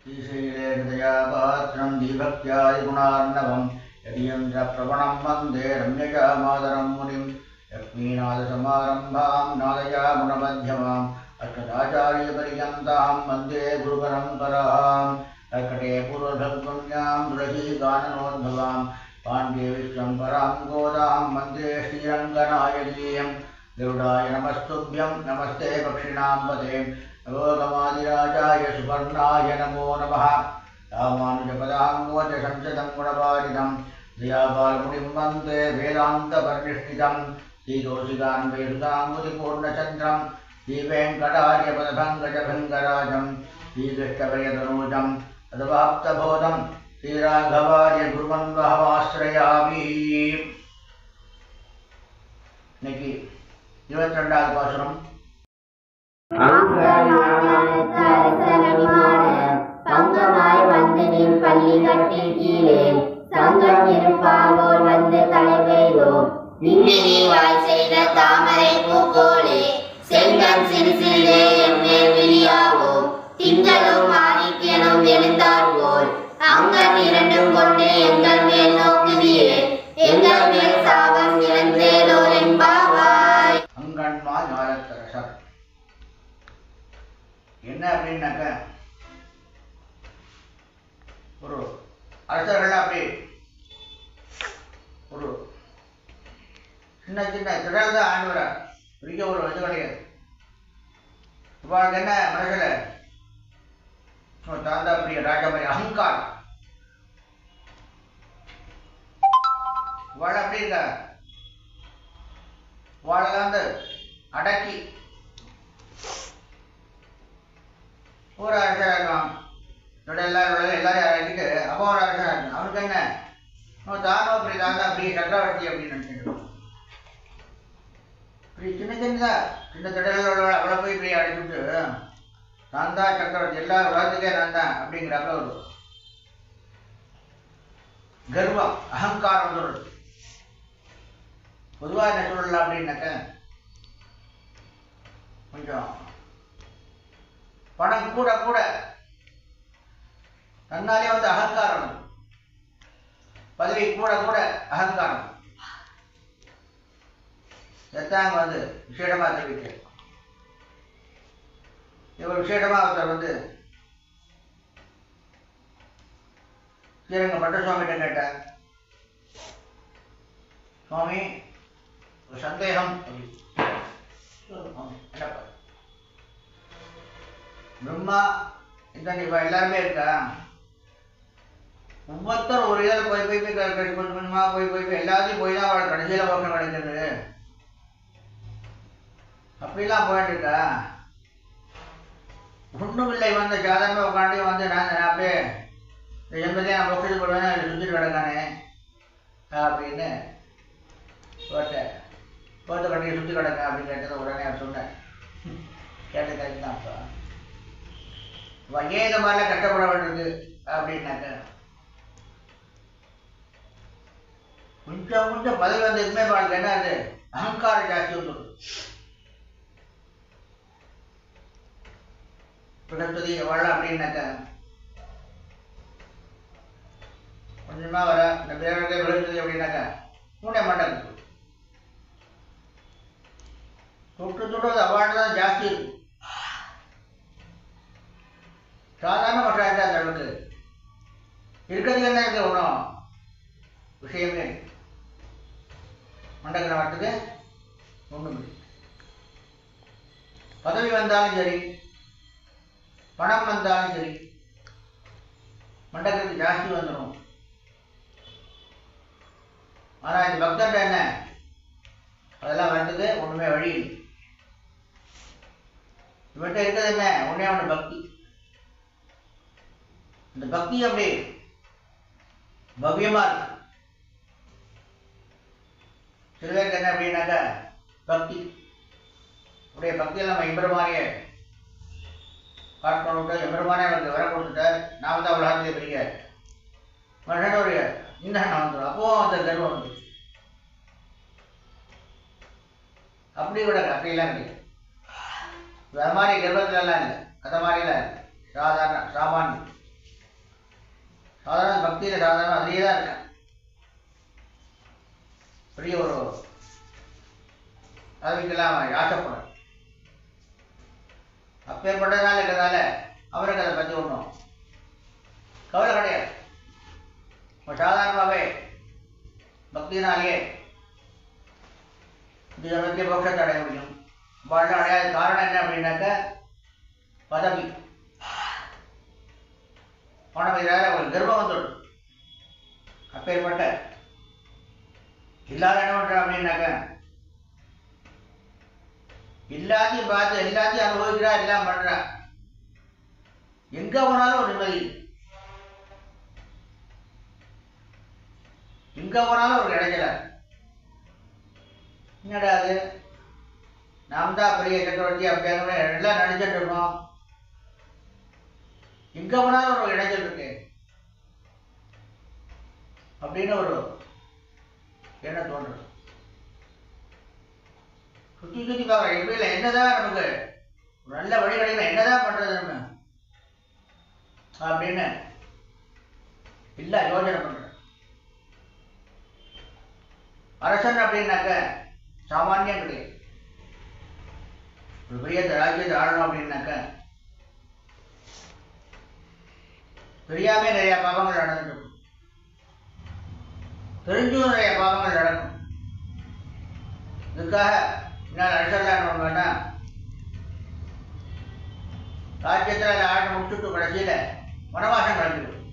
श्रीशैले हृदयापात्रं दीभक्त्यादिगुणार्णवं यदीन्द्र प्रवणं वन्दे रम्यजा मातरं मुनिं लक्ष्मीनाथसमारम्भां नादयामुनमध्यमाम् अष्टदाचार्यपर्यन्तां वन्दे गुरुपरम्परां कर्कटे पूर्वभद्गुण्यां दुरहीगाननोद्भवां पाण्ड्ये विश्वम्भरां गोदां वन्दे श्रीरङ्गनायकीयं गरुडाय नमस्तुभ्यं नमस्ते पक्षिणां पदे लोकमादिराजाय सुवर्णाय नमो नमः रामानुजपदाम्बोज संसदं गुणपालितं दयापालमुनिं वन्दे वेदान्तपरिनिष्ठितं श्रीतोषिकान्वयसुताम्बुधिपूर्णचन्द्रं श्रीवेङ्कटार्यपदभङ्गजभृङ्गराजं श्रीकृष्णप्रियतनूजं तदवाप्तबोधं श्रीराघवार्य गुरुवन्वहमाश्रयामि। இன்னைக்கு 22வது பாசுரம். பங்கமாய் வந்து நின் பள்ளி கட்டி கீழே சங்கம் இருப்பாவோர் வந்து தலைவேதோம் நின்னினி வாய் செய்த தாமரை பூ போலே செங்கம் சிறு சிறிதே எம்மேல் விழியாவோம் திங்களும் ஆதித்யனும் எழுந்தார் போல் அங்கம் இரண்டும் கொண்டு எங்கள் மேல் நோக்குதியே எங்கள் மேல் சாபம் இழந்தேலோ என்பாவாய். அங்கன்மால் ஞானத்தரசர் என்ன அப்படின்னாக்க, ஒரு அரசர்கள் அப்படி ஒரு சின்ன சின்ன திடல் தான் ஆண்டு வர பெரிய ஒரு இது கிடையாது. இவாளுக்கு என்ன மனசுல தாந்தா பிரிய ராஜாமரி அகங்காரம் வாழ அப்படி இருக்க வாழ வந்து அடக்கி ஒரு அரசராக இருக்கான். எல்லாரும் அடக்கிட்டு அப்போ ஒரு அரசராக இருக்கான். அவனுக்கு என்ன தானோ அப்படி தாந்தா அப்படி சக்கரவர்த்தி அப்படின்னு நினைச்சிட்டு இப்படி சின்ன சின்னதா சின்ன திடலோட அவ்வளோ போய் இப்படி அடைச்சுட்டு நான் தான் சக்கரவர்த்தி, எல்லா உலகத்துக்கே நான் தான் அப்படிங்கிறாங்க. ஒரு கர்வம் அகங்காரம் சொல்றது. பொதுவாக என்ன சொல்லலாம் அப்படின்னாக்க, கொஞ்சம் பணம் கூட கூட தன்னாலே வந்து அகங்காரம், பதவி கூட கூட அகங்காரம் எத்தாங்க வந்து விசேடமா தெரிவிக்க. இவர் விசேடமா ஒருத்தர் வந்து ஸ்ரீரங்க பட்டசுவாமிகிட்ட கேட்டார், சுவாமி ஒரு சந்தேகம். பிரம்மா இந்த எல்லாருமே இருக்கா, ஒவ்வொருத்தர் ஒரு இதில் போய் போய் கொஞ்சம் கொஞ்சமா போய் போய் எல்லாத்தையும் போய் தான் அவளை கடைசியில் போக்கணும் கிடைக்கிறது. அப்படிலாம் போயிட்டு இருக்கா, ஒன்றும் இல்லை வந்து சாதாரணமாக உட்காந்து வந்து நான் அப்படியே எண்பதே நான் பக்கத்துக்கு போடுவேன் சுற்றிட்டு கிடக்கானே அப்படின்னு போத்த கடையை சுற்றி கிடக்க அப்படின்னு கேட்டதை உடனே சொன்னேன். கேட்ட கேட்டு தான் அப்போ ஏன் இந்த மாதிரிலாம் கஷ்டப்பட வேண்டியது அப்படின்னாக்க, கொஞ்சம் கொஞ்சம் பதவி வந்து எதுவுமே பாருங்க என்ன அது அகங்காரம் ஜாஸ்தி வந்துடும். பிரகஸ்பதி வாழ அப்படின்னாக்க கொஞ்சமா வர இந்த பேரே விழுந்தது அப்படின்னாக்கா மூணே மாட்டாங்க தொட்டு தொட்டு அவார்டு தான் ஜாஸ்தி இருக்கும். சாதாரண மக்கள் அந்த அளவுக்கு இருக்கிறதுக்கு என்ன இருக்கு, ஒன்றும் விஷயமே மண்டக்கிற வரத்துக்கு ஒன்றும் பதவி வந்தாலும் சரி பணம் வந்தாலும் சரி மண்டக்கிறதுக்கு ஜாஸ்தி வந்துடும். ஆனால் இந்த பக்தர்கிட்ட என்ன அதெல்லாம் வந்தது ஒன்றுமே வழி இல்லை. இவன்கிட்ட இருக்கிறது என்ன ஒன்றே ஒன்று பக்தி. இந்த பக்தி அப்படி பவ்யமா இருக்கு. சில பேருக்கு என்ன அப்படின்னாக்கா பக்தி அப்படியே பக்தியில் நம்ம எம்பெருமானிய காட்டணுட்டு எம்பெருமானே அவருக்கு வர கொடுத்துட்டார், நாம தான் உலகத்திலே பெரிய மனுஷன் ஒரு இந்த வந்துடும். அப்போ அந்த கர்வம் வந்து அப்படி விட அப்படிலாம் கிடையாது. வேற மாதிரி கர்வத்துல எல்லாம் இல்லை, அந்த மாதிரிலாம் இல்லை. சாதாரண சாமானியம் சாதாரண பக்தியில் சாதாரண அதிலே தான் இருக்கேன். பெரிய ஒரு அறிவிக்கலாம் ஆசைப்படும். அப்பேற்பட்டதால் இருக்கிறதால அவருக்கு அதை பற்றி ஒன்றும் கவலை கிடையாது. சாதாரணமாகவே பக்தினாலேயே இந்த மத்திய மோட்சத்தை அடைய முடியும். வாழ்க்கை அடையாத காரணம் என்ன அப்படின்னாக்க பதவி பணம் இல்லாத ஒரு கர்வம் வந்துடும். அப்பேற்பட்ட இல்லாத என்ன பண்ற அப்படின்னாக்க எல்லாத்தையும் பார்த்து எல்லாத்தையும் அனுபவிக்கிறா, எல்லாம் பண்றா, எங்க போனாலும் ஒரு நிம்மதி, எங்க போனாலும் ஒரு கிடைக்கல. என்னடா அது, நாம் தான் பெரிய சக்கரவர்த்தி அப்படிங்கிற எல்லாம் நினைச்சிட்டு இருக்கோம், எங்க போனாலும் ஒரு இடைஞ்சல் இருக்கு அப்படின்னு ஒரு எண்ணம் தோன்றும். சுற்றி சுற்றி பார்க்குற எப்படி இல்லை, என்னதான் நமக்கு நல்ல வழி கிடைக்கல, என்னதான் பண்றது நம்ம அப்படின்னு இல்ல யோசனை பண்ற. அரசன் அப்படின்னாக்க சாமானியம் கிடையாது. ஒரு பெரிய ராஜ்யத்தை ஆளணும் அப்படின்னாக்க தெரியாம நிறைய பாவங்கள் நடந்துட்டு, தெரிஞ்சும் நிறைய பாவங்கள் நடக்கும். இதுக்காக என்னால் அரசன் வேணா ராஜ்யத்தில் ஆண்டு முடிச்சுட்டு கடைசியில வனவாசம் கலந்துடும்.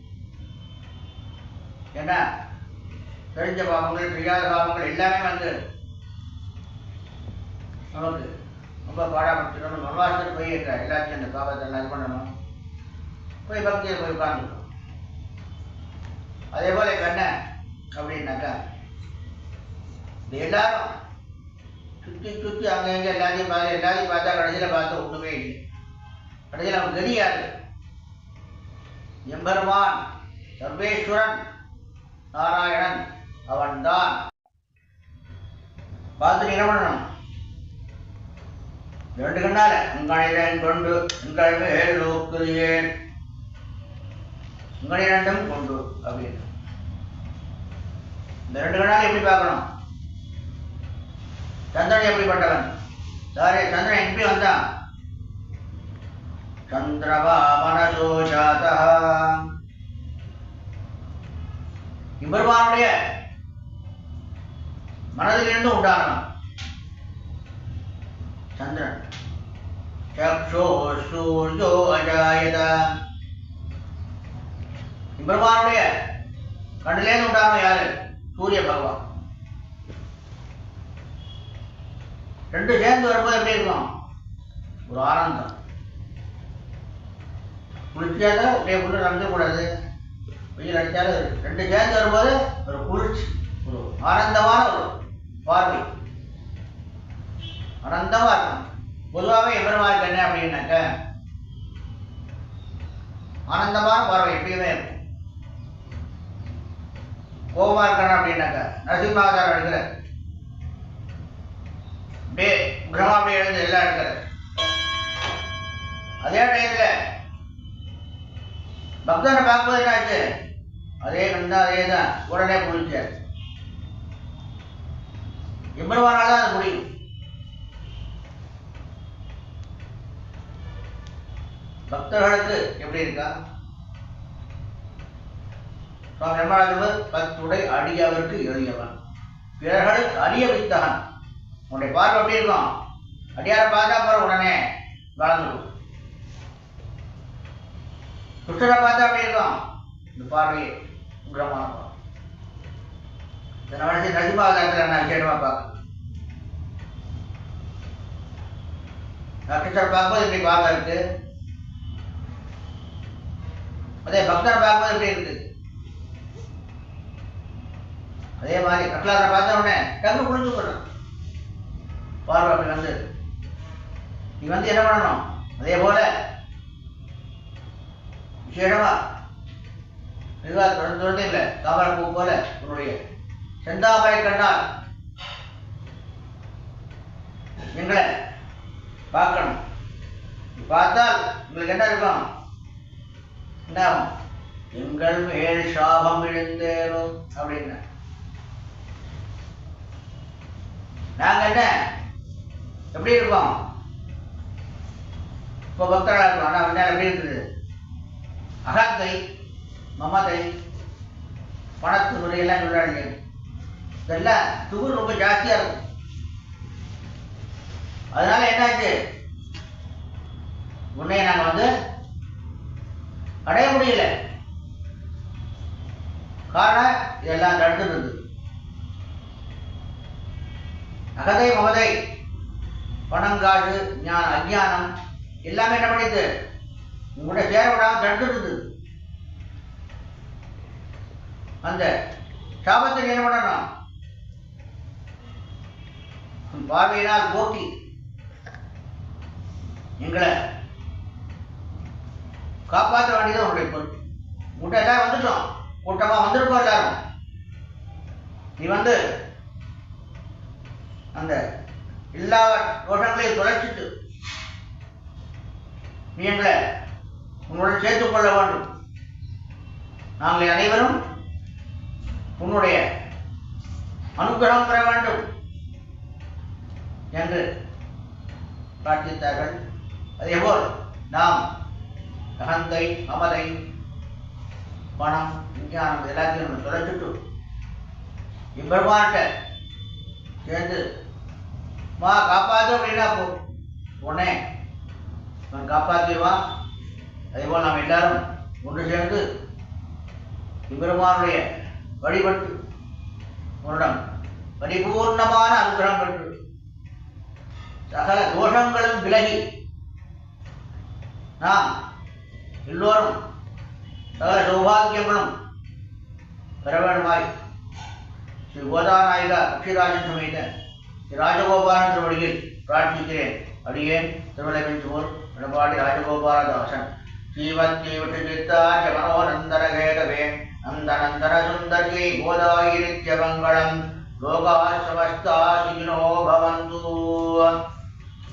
ஏன்னா தெரிஞ்ச பாவங்கள் தெரியாத பாவங்கள் எல்லாமே வந்து நமக்கு ரொம்ப பாடாமட்டிடணும். வனவாசத்தில் போய் எல்லாத்தையும் அந்த பாவத்தை எல்லாம் பண்ணணும், போய் பக்தியில் போய் உட்கார்ந்துக்கணும். அதே போல கண்ண அப்படின்னாக்கா இது எல்லாரும் சுற்றி சுற்றி அங்கே எங்கே எல்லாத்தையும் பார்த்தா கடைசியில் பார்த்தா ஒன்றுமே இல்லை. கடைசியில் அவன் கதியாது எம்பெருமான் சர்வேஸ்வரன் நாராயணன் அவன்தான். பார்த்து என்ன பண்ணணும், ரெண்டு கண்ணால உங்களிடம் கொண்டு உங்கள் மேல் நோக்குகிறேன், உங்களிடம் கொண்டு அப்படின்னு இந்த ரெண்டு கண்ணால எப்படி பார்க்கணும். சந்திரன் எப்படிப்பட்டவன், சாரி சந்திரன் எப்படி வந்தான், சந்திரவா மனசோ ஜாதா, இம்பெருமானுடைய மனதிலிருந்து உண்டானவன் சந்திரன். சக்ஷோ சூர்யோ அஜாயத, இம்பெருமானுடைய கண்ணிலேருந்து உண்டானவன் யாரு, சூரிய பகவான். ரெண்டு சேர்ந்து வரும்போது எப்படி இருக்கும், ஒரு ஆனந்தம். குளிர்ச்சியாக அப்படியே உள்ள நடந்துக்கூடாது, வெயில் அடித்தாலும் ரெண்டு சேர்ந்து வரும்போது ஒரு குளிர்ச்சி, ஒரு ஆனந்தமான ஒரு பார்வை, ஆனந்தமா இருக்கும். பொதுவாகவே எம்பெருமானுக்கு என்ன அப்படின்னாக்க ஆனந்தமான பார்வை எப்பயுமே இருக்கும். கோபமா இருக்கணும் அப்படின்னாக்க நரசிம்மாவதாரம் எடுக்கிற அப்படியே கிரகமா அப்படியே எழுந்து எல்லாம் எடுக்கிற. அதே டயத்துல பக்தனை பார்க்கும்போது என்னாச்சு, அதே கண்டா அதே தான் உடனே குளிச்சார். எம்பெருமானால தான் அது முடியும். பக்தர்களுக்கு எப்படி இருக்கா, சுவாமி நிர்மலாதிபர் பத்துடை அடியவருக்கு எளியவன், பிறர்களுக்கு அறிய வைத்தவன். உன்னுடைய பார்வை எப்படி இருக்கும், அடியார பார்த்தா போற உடனே வளர்ந்துடும். சுற்றரை பார்த்தா அப்படி இருக்கும், இந்த பார்வையே உக்ரமான பார்வை. இதனை வச்சு நதிமாவதாரத்தில் நான் விசேஷமா பார்க்க நட்சத்திரம் பார்க்கும்போது இப்படி பார்க்க இருக்கு, அதே பக்தரை பார்க்கும்போது எப்படி இருக்கு. அதே மாதிரி கட்டலாரை பார்த்த உடனே டக்கு புரிஞ்சு போடுறான் பார்வை. அப்படி வந்து நீ வந்து என்ன பண்ணணும், அதே போல விசேஷமா இதுவாக தொடர்ந்து இல்லை, தாமரை பூ போல உன்னுடைய செந்தாமரை கண்டால் எங்களை பார்க்கணும். பார்த்தால் உங்களுக்கு என்ன இருக்கும், என்ன ஆகும், எங்கள் மேல் சாபம் விழுந்தேனோ அப்படின்னா நாங்க என்ன எப்படி இருக்கோம்? இப்போ பக்தராக இருக்கோம். ஆனால் முன்னாடி எப்படி இருக்குது? அகத்தை, மமதை, பணத்து முறையெல்லாம் கொண்டாடுங்க. இதெல்லாம் துகுர் ரொம்ப ஜாஸ்தியா இருக்கும். அதனால என்னாச்சு? உன்னைய நாங்க அடைய முடியல. காரணம் இதெல்லாம் தடுத்துருது. அகதை, மமதை, பணங்காடு, அஞ்ஞானம் எல்லாமே என்ன பண்ணிது? உங்கள்கிட்ட சேர விடாம தடுத்துருது. அந்த சாபத்தை என்ன பண்ணணும்? பார்வையினால் போக்கி எங்களை காப்பாற்ற வேண்டியது உங்களுடைய பொறுப்பு. உங்கள்கிட்ட எல்லாம் வந்துட்டோம், கூட்டமா வந்திருக்கோம் எல்லாரும். நீ அந்த எல்லா தோஷங்களையும் தொலைச்சிட்டு நீ எங்களை உன்னுடன் சேர்த்துக் கொள்ள வேண்டும். நாங்கள் அனைவரும் உன்னுடைய அனுகிரகம் பெற வேண்டும் என்று பிரார்த்தித்தார்கள். அதேபோல் நாம் அகந்தை, மமதை, பணம், விஞ்ஞானம் எல்லாத்தையும் நம்ம தொலைச்சிட்டு இப்பெருமான்கிட்ட சேர்ந்து காப்பாற்று அப்படின்னா உடனே காப்பாற்றிடுவான். அதேபோல் நாம் எல்லாரும் ஒன்று சேர்ந்து இப்பெருமானுடைய வழிபட்டு உன்னிடம் பரிபூர்ணமான அனுகிரகம் பெற்று சகல தோஷங்களும் விலகி நாம் எல்லோரும் சகல சௌபாகியங்களும் பெற வேண்டுமாய் ஸ்ரீ கோதாநாயகா அக்ஷிராஜன் சமேத ஸ்ரீ ராஜகோபாலன் திருவடியில் பிரார்த்திக்கிறேன். அடியேன் திருவிளைவின் எடப்பாடி ராஜகோபாலதாசன். ஸ்ரீவத்யவிட்டுச்சித்தாய மனோநந்தரகேதவே நந்தநந்தன சுந்தரியை கோதாயி நித்யமங்கலம். லோகா சமஸ்தா சுகினோ பவந்து.